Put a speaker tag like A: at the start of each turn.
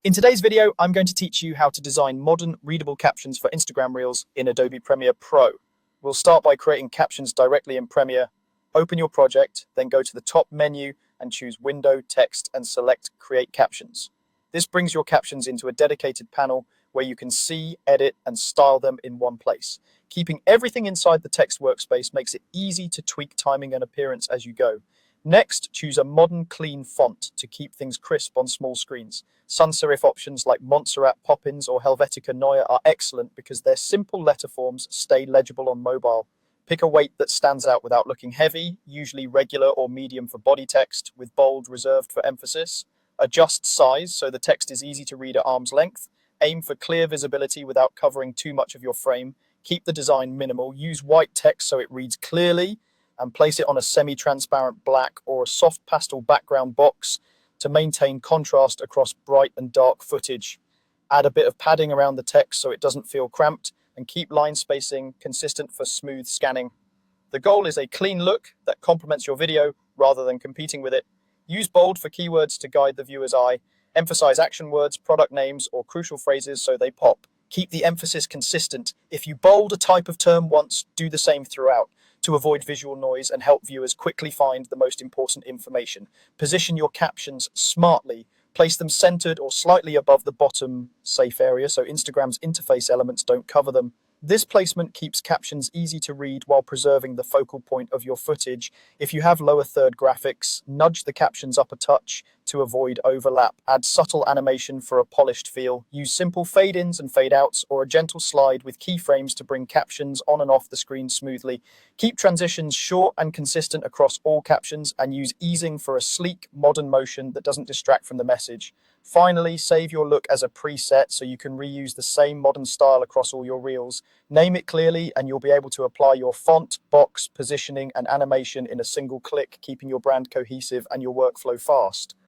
A: In today's video, I'm going to teach you how to design modern, readable captions for Instagram Reels in Adobe Premiere Pro. We'll start by creating captions directly in Premiere. Open your project, then go to the top menu and choose Window, Text, and select Create Captions. This brings your captions into a dedicated panel where you can see, edit, and style them in one place. Keeping everything inside the text workspace makes it easy to tweak timing and appearance as you go. Next, choose a modern, clean font to keep things crisp on small screens. Sans serif options like Montserrat Poppins or Helvetica Neue are excellent because their simple letter forms stay legible on mobile. Pick a weight that stands out without looking heavy, usually regular or medium for body text, with bold reserved for emphasis. Adjust size so the text is easy to read at arm's length. Aim for clear visibility without covering too much of your frame. Keep the design minimal. Use white text so it reads clearly, and place it on a semi-transparent black or a soft pastel background box to maintain contrast across bright and dark footage. Add a bit of padding around the text so it doesn't feel cramped, and keep line spacing consistent for smooth scanning. The goal is a clean look that complements your video rather than competing with it. Use bold for keywords to guide the viewer's eye. Emphasize action words, product names, or crucial phrases so they pop. Keep the emphasis consistent. If you bold a type of term once, do the same throughout to avoid visual noise and help viewers quickly find the most important information. Position your captions smartly. Place them centered or slightly above the bottom safe area so Instagram's interface elements don't cover them. This placement keeps captions easy to read while preserving the focal point of your footage. If you have lower third graphics, nudge the captions up a touch to avoid overlap. Add subtle animation for a polished feel. Use simple fade-ins and fade-outs or a gentle slide with keyframes to bring captions on and off the screen smoothly. Keep transitions short and consistent across all captions and use easing for a sleek, modern motion that doesn't distract from the message. Finally, save your look as a preset so you can reuse the same modern style across all your reels. Name it clearly and you'll be able to apply your font, box, positioning, and animation in a single click, keeping your brand cohesive and your workflow fast.